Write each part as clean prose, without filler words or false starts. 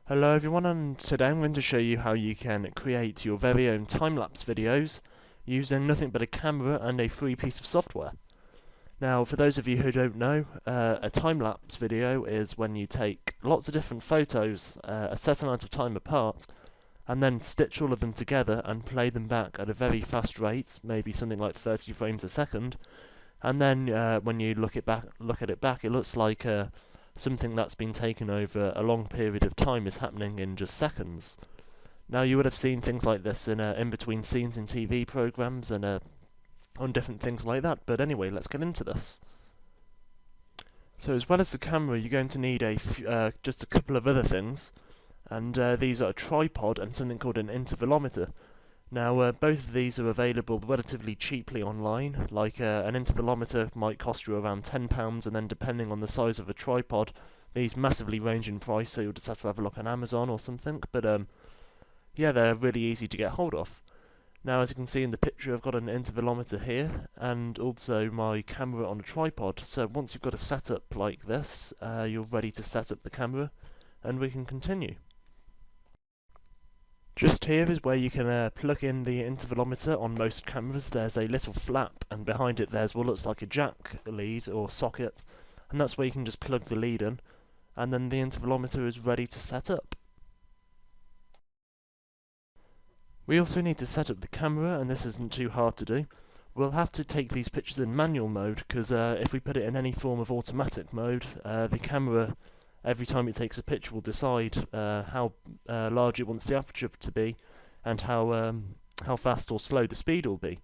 Hello everyone, and today I'm going to show you how you can create your very own time-lapse videos using nothing but a camera and a free piece of software. Now, for those of you who don't know, a time-lapse video is when you take lots of different photos a set amount of time apart and then stitch all of them together and play them back at a very fast rate, maybe something like 30 frames a second, and then when you look at it back, it looks like something that's been taken over a long period of time is happening in just seconds. Now, you would have seen things like this in between scenes in TV programs and on different things like that. But anyway, let's get into this. So, as well as the camera, you're going to need just a couple of other things, and these are a tripod and something called an intervalometer. Now, both of these are available relatively cheaply online. Like an intervalometer might cost you around £10, and then depending on the size of the tripod, these massively range in price, so you'll just have to have a look on Amazon or something. But yeah, they're really easy to get hold of. Now, as you can see in the picture, I've got an intervalometer here, and also my camera on a tripod. So once you've got a setup like this, you're ready to set up the camera, and we can continue. Just here is where you can plug in the intervalometer. On most cameras there's a little flap, and behind it there's what looks like a jack lead or socket, and that's where you can just plug the lead in, and then the intervalometer is ready to set up. We also need to set up the camera, and this isn't too hard to do. We'll have to take these pictures in manual mode, because if we put it in any form of automatic mode, the camera, every time it takes a picture, will decide how large it wants the aperture to be, and how fast or slow the speed will be.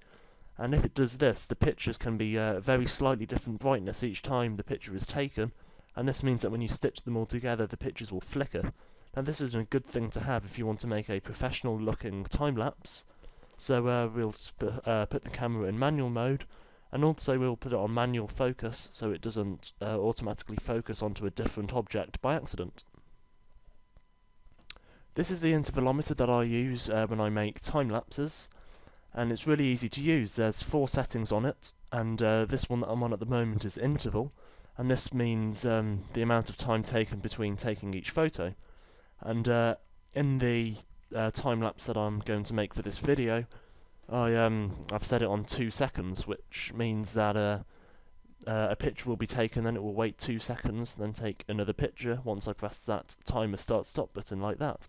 And if it does this, the pictures can be very slightly different brightness each time the picture is taken, and this means that when you stitch them all together, the pictures will flicker. Now, this is a good thing to have if you want to make a professional-looking time-lapse. So we'll put the camera in manual mode, and also we'll put it on manual focus so it doesn't automatically focus onto a different object by accident. This is the intervalometer that I use when I make time lapses, and it's really easy to use. There's 4 settings on it, and this one that I'm on at the moment is interval, and this means the amount of time taken between taking each photo. And in the time lapse that I'm going to make for this video, I've set it on 2 seconds, which means that a picture will be taken, then it will wait 2 seconds, then take another picture once I press that timer start stop button like that.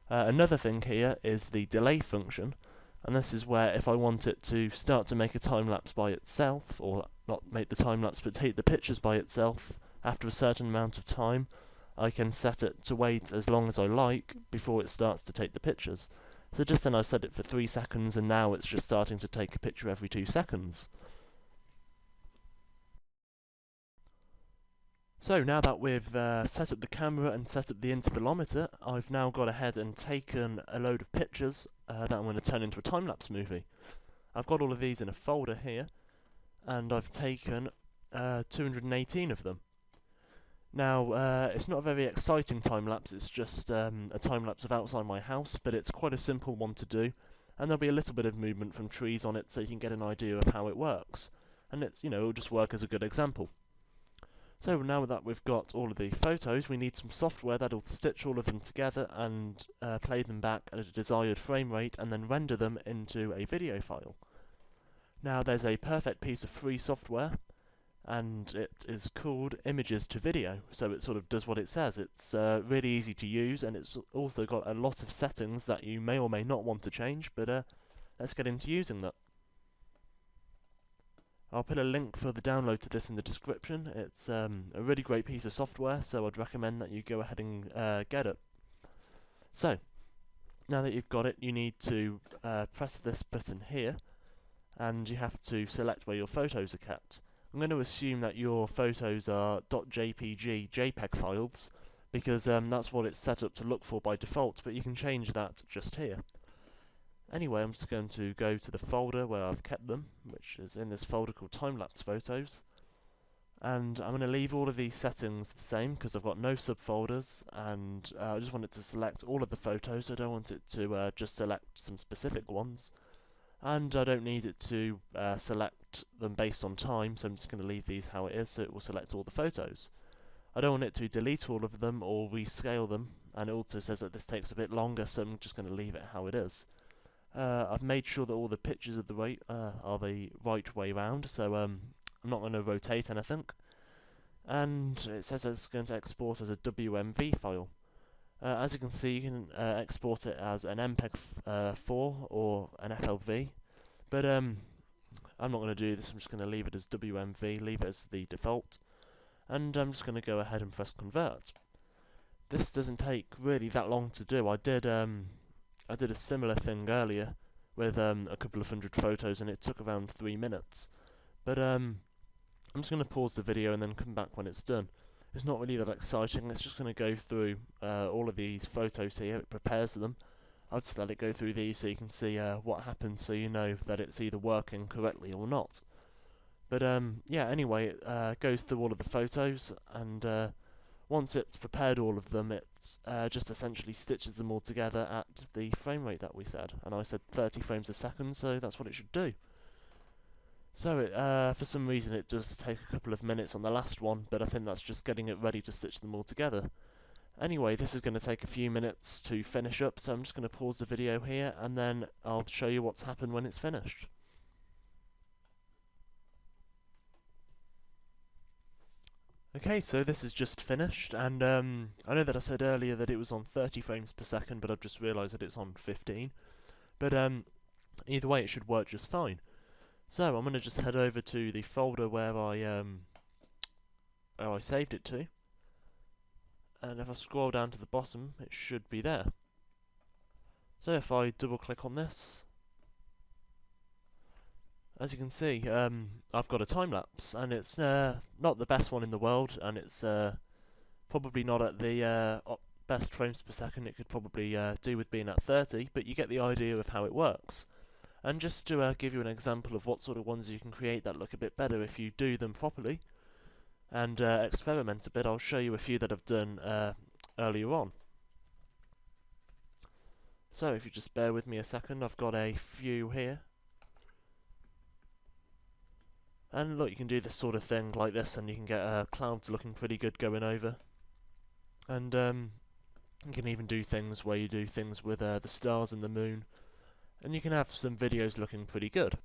Another thing here is the delay function, and this is where if I want it to start to make a time lapse by itself, or not make the time lapse but take the pictures by itself after a certain amount of time, I can set it to wait as long as I like before it starts to take the pictures. So just then I set it for 3 seconds, and now it's just starting to take a picture every 2 seconds. So now that we've set up the camera and set up the intervalometer, I've now got ahead and taken a load of pictures that I'm going to turn into a time-lapse movie. I've got all of these in a folder here, and I've taken 218 of them. Now, it's not a very exciting time-lapse, it's just a time-lapse of outside my house, but it's quite a simple one to do, and there'll be a little bit of movement from trees on it so you can get an idea of how it works. And it's, it'll just work as a good example. So now that we've got all of the photos, we need some software that'll stitch all of them together and play them back at a desired frame rate and then render them into a video file. Now, there's a perfect piece of free software, and it is called Images to Video, so it sort of does what it says. It's really easy to use, and it's also got a lot of settings that you may or may not want to change, but let's get into using that. I'll put a link for the download to this in the description. It's a really great piece of software, so I'd recommend that you go ahead and get it. So, now that you've got it, you need to press this button here, and you have to select where your photos are kept. I'm going to assume that your photos are .jpg JPEG files, because that's what it's set up to look for by default, but you can change that just here. Anyway, I'm just going to go to the folder where I've kept them, which is in this folder called Time-lapse Photos, and I'm going to leave all of these settings the same because I've got no subfolders, and I just want it to select all of the photos. I don't want it to just select some specific ones, and I don't need it to select them based on time, so I'm just going to leave these how it is, so it will select all the photos. I don't want it to delete all of them or rescale them, and it also says that this takes a bit longer, so I'm just going to leave it how it is. I've made sure that all the pictures are the right way round, so I'm not going to rotate anything. And it says it's going to export as a WMV file. As you can see, you can export it as an MPEG 4 or an FLV, but I'm not going to do this. I'm just going to leave it as WMV, leave it as the default, and I'm just going to go ahead and press convert. This doesn't take really that long to do. I did a similar thing earlier with a couple of hundred photos, and it took around 3 minutes. But I'm just going to pause the video and then come back when it's done. It's not really that exciting. It's just going to go through all of these photos here. It prepares them. I'll just let it go through these so you can see what happens, so you know that it's either working correctly or not. But yeah, anyway, it goes through all of the photos, and once it's prepared all of them, it just essentially stitches them all together at the frame rate that we said. And I said 30 frames a second, so that's what it should do. So for some reason it does take a couple of minutes on the last one, but I think that's just getting it ready to stitch them all together. Anyway, this is going to take a few minutes to finish up, so I'm just going to pause the video here, and then I'll show you what's happened when it's finished. Okay, so this is just finished, and I know that I said earlier that it was on 30 frames per second, but I've just realised that it's on 15. But either way, it should work just fine. So I'm going to just head over to the folder where I saved it to, and if I scroll down to the bottom, it should be there. So if I double click on this, as you can see, I've got a time-lapse, and it's not the best one in the world, and it's probably not at the best frames per second. It could probably do with being at 30, but you get the idea of how it works. And just to give you an example of what sort of ones you can create that look a bit better if you do them properly, and experiment a bit, I'll show you a few that I've done earlier on. So if you just bear with me a second, I've got a few here. And look, you can do this sort of thing like this, and you can get clouds looking pretty good going over. And you can even do things where you do things with the stars and the moon, and you can have some videos looking pretty good.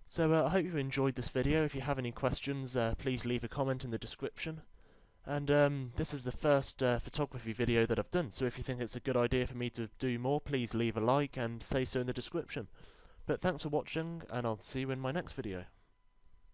So I hope you enjoyed this video. If you have any questions, please leave a comment in the description. And this is the first photography video that I've done, so if you think it's a good idea for me to do more, please leave a like and say so in the description. But thanks for watching, and I'll see you in my next video.